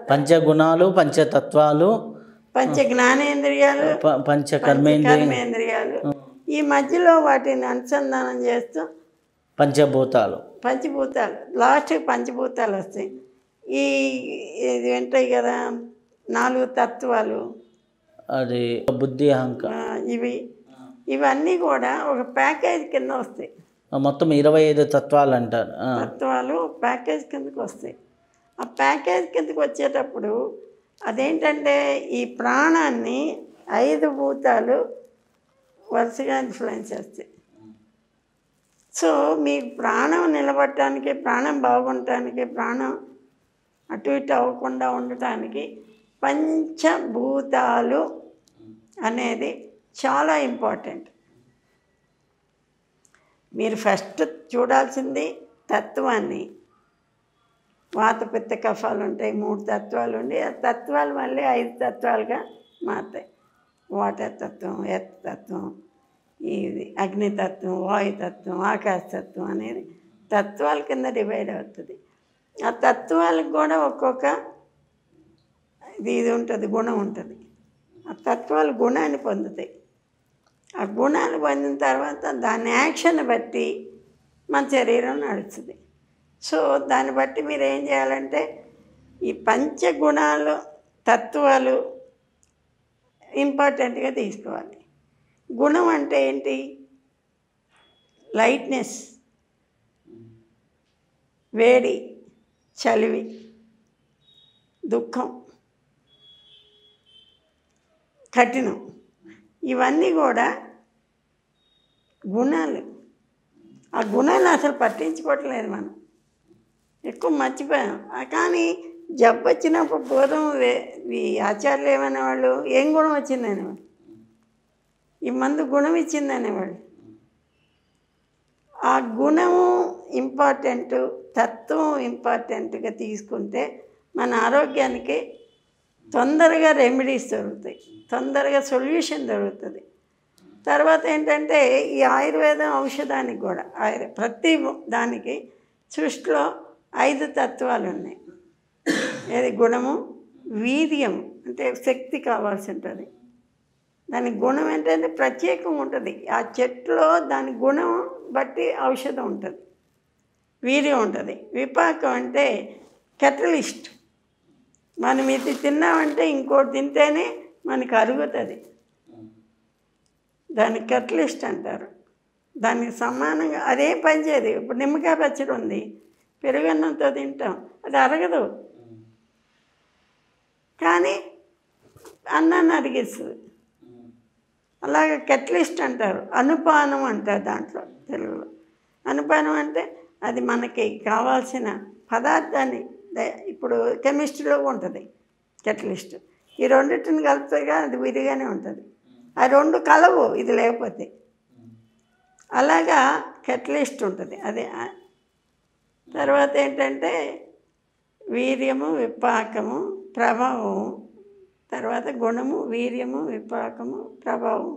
పంచగుణాలు, పంచతత్వాలు, పంచ జ్ఞానేంద్రియాలు, పంచ కర్మేంద్రియాలు. ఈ మధ్యలో వాటిని అనుసంధానం చేస్తూ పంచభూతాలు, లాస్ట్కి పంచభూతాలు వస్తాయి. ఇది ఉంటాయి కదా 4 తత్వాలు, అది బుద్ధి, అహంకారం, ఇవన్నీ కూడా ఒక ప్యాకేజ్ కింద వస్తాయి. మొత్తం 25 తత్వాలు అంటారు. తత్వాలు ప్యాకేజ్ కిందకి వస్తాయి. ఆ ప్యాకేజ్ కిందకి వచ్చేటప్పుడు అదేంటంటే ఈ ప్రాణాన్ని 5 భూతాలు వరుసగా ఇన్ఫ్లుయెన్స్ చేస్తాయి. సో మీకు ప్రాణం నిలబడటానికి, ప్రాణం బాగుండటానికి, ప్రాణం అటు ఇటు అవ్వకుండా ఉండటానికి పంచభూతాలు అనేది చాలా ఇంపార్టెంట్. మీరు ఫస్ట్ చూడాల్సింది తత్వాన్ని. వాత పిత్త కఫాలు ఉంటాయి, 3 తత్వాలు ఉండి ఆ తత్వాలు మళ్ళీ 5 తత్వాలుగా మారుతాయి. వాటర్ తత్వం, ఎర్త్ తత్వం, ఇది అగ్నితత్వం, వాయుతత్వం, ఆకాశతత్వం అనేది తత్వాల కింద డివైడ్ అవుతుంది. ఆ తత్వాలకు కూడా ఒక్కొక్క ఇది ఉంటుంది, గుణం ఉంటుంది. ఆ తత్వాలు గుణాన్ని పొందుతాయి. ఆ గుణాలు పొందిన తర్వాత దాని యాక్షన్ బట్టి మన శరీరం నడుస్తుంది. సో దాన్ని బట్టి మీరు ఏం చేయాలంటే ఈ పంచగుణాలు, తత్వాలు ఇంపార్టెంట్గా తీసుకోవాలి. గుణం అంటే ఏంటి? లైట్నెస్, వేడి, చలివి, దుఃఖం, కఠినం, ఇవన్నీ కూడా గుణాలు. ఆ గుణాలు అసలు పట్టించుకోవట్లేదు మనం, ఎక్కువ మర్చిపోయాం. కానీ జబ్బు వచ్చినప్పుడు పూర్వం ఈ ఆచార్యులు ఏమనేవాళ్ళు, ఏం గుణం వచ్చింది అనేవాళ్ళు, ఈ మందు గుణం ఇచ్చింది అనేవాళ్ళు. ఆ గుణము ఇంపార్టెంట్, తత్వం ఇంపార్టెంట్గా తీసుకుంటే మన ఆరోగ్యానికి తొందరగా రెమెడీస్ దొరుకుతాయి, తొందరగా సొల్యూషన్ దొరుకుతుంది. తర్వాత ఏంటంటే ఈ ఆయుర్వేదం ఔషధానికి కూడా ప్రతి దానికి సృష్టిలో 5 తత్వాలు ఉన్నాయి. ఏది? గుణము, వీర్యం అంటే శక్తి కావాల్సి ఉంటుంది. దానికి గుణం ఏంటంటే ప్రత్యేకంగా ఉంటుంది. ఆ చెట్టులో దాని గుణం బట్టి ఔషధం ఉంటుంది. వీర్యం ఉంటుంది. విపాకం అంటే కెటలిస్ట్. మనం ఇది తిన్నామంటే ఇంకోటి తింటేనే మనకు అరుగుతుంది, దాన్ని కెటలిస్ట్ అంటారు. దానికి సమానంగా అదే పనిచేయదు. ఇప్పుడు నిమ్మకాయ పచ్చడి ఉంది, పెరుగన్నంతో తింటాం, అది అరగదు, కానీ అన్నాన్ని అరిగిస్తుంది. అలాగే కెటలిస్ట్ అంటారు. అనుపానం అంటారు దాంట్లో తెలుగులో. అనుపానం అంటే అది మనకి కావాల్సిన పదార్థాన్ని, ఇప్పుడు కెమిస్ట్రీలో ఉంటుంది కెటలిస్ట్. ఈ రెండింటిని కలుపుతాగా అది విడిగానే ఉంటుంది. ఆ 2 కలవు ఇది లేకపోతే. అలాగా కెటలిస్ట్ ఉంటుంది అదే. తర్వాత ఏంటంటే వీర్యము, విపాకము, ప్రభావము. తర్వాత గుణము, వీర్యము, విపాకము, ప్రభావం.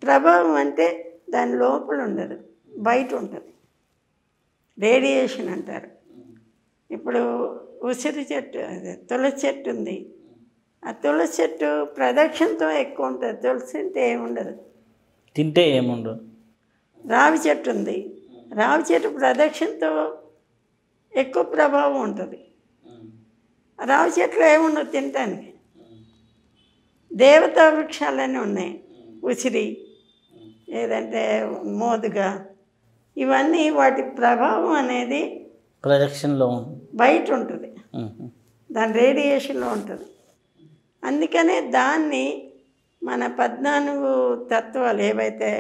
ప్రభావం అంటే దాని లోపల ఉండదు, బయట ఉంటుంది. రేడియేషన్ అంటారు. ఇప్పుడు ఉసిరి చెట్టు, అదే తులసి చెట్టు ఉంది. ఆ తులసి చెట్టు ప్రదక్షిణతో ఎక్కువ ఉంటుంది, తులసి అంటే ఏముండదు, తింటే ఏముండదు. రావి చెట్టు ఉంది. రావి చెట్టు ప్రదక్షిణతో ఎక్కువ ప్రభావం ఉంటుంది. రావి చెట్లు ఏముండదు తినటానికి. దేవతా వృక్షాలన్నీ ఉన్నాయి. ఉసిరి, ఏదంటే మోదుగ, ఇవన్నీ వాటి ప్రభావం అనేది ప్రదక్షిణలో బయట ఉంటుంది, దాని రేడియేషన్లో ఉంటుంది. అందుకనే దాన్ని మన 14 తత్వాలు ఏవైతే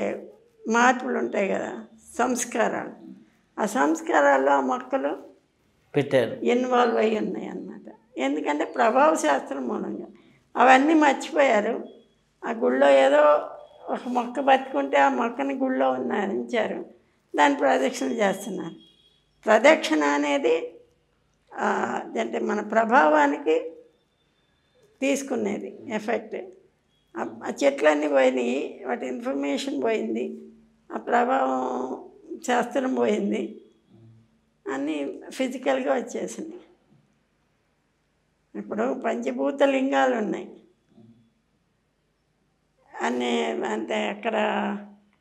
మార్పులు ఉంటాయి కదా, సంస్కారాలు, ఆ సంస్కారాల్లో ఆ మొక్కలు పెట్టారు, ఇన్వాల్వ్ అయ్యి ఉన్నాయి అన్నమాట. ఎందుకంటే ప్రభావ శాస్త్రం మూలంగా అవన్నీ మర్చిపోయారు. ఆ గుళ్ళో ఏదో ఒక మొక్క బతుకుంటే ఆ మొక్కని గుళ్ళో ఉంచారు, దాన్ని ప్రదక్షిణ చేస్తున్నారు. ప్రదక్షిణ అనేది అంటే మన ప్రభావానికి తీసుకునేది ఎఫెక్ట్. ఆ చెట్లన్నీ పోయినాయి, వాటి ఇన్ఫర్మేషన్ పోయింది, ఆ ప్రభావం శాస్త్రం పోయింది, అన్నీ ఫిజికల్గా వచ్చేసినాయి. ఇప్పుడు పంచభూత లింగాలు ఉన్నాయి అన్నీ, అంటే అక్కడ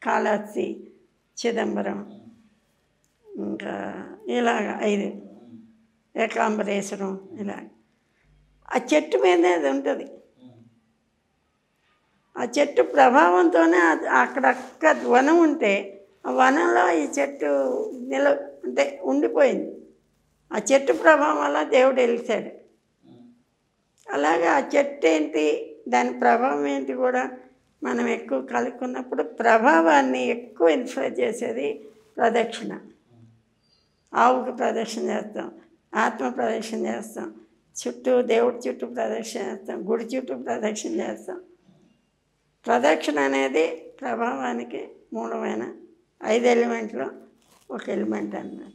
కాళహస్తి, చిదంబరం, ఇంకా ఇలాగ 5 ఏకాంబరేశ్వరం, ఇలా ఆ చెట్టు మీదే అది ఉంటుంది. ఆ చెట్టు ప్రభావంతోనే అక్కడ వనం ఉంటే ఆ వనంలో ఈ చెట్టు అంటే ఉండిపోయింది. ఆ చెట్టు ప్రభావం వల్ల దేవుడు వెలిసాడు. అలాగే ఆ చెట్టు ఏంటి, దాని ప్రభావం ఏంటి కూడా మనం ఎక్కువ కలుపుకున్నప్పుడు ప్రభావాన్ని ఎక్కువ ఇన్ఫ్లుయెన్స్ చేసేది ప్రదక్షిణ. ఆవుకు ప్రదక్షిణ చేస్తాం, ఆత్మ ప్రదక్షిణ చేస్తాం, చుట్టూ దేవుడి చుట్టూ ప్రదక్షిణ చేస్తాం, గుడి చుట్టూ ప్రదక్షిణ చేస్తాం. ప్రదక్షిణ అనేది ప్రభావానికి మూలమైన 5 ఎలిమెంట్లో ఒక ఎలిమెంట్ అన్నమాట.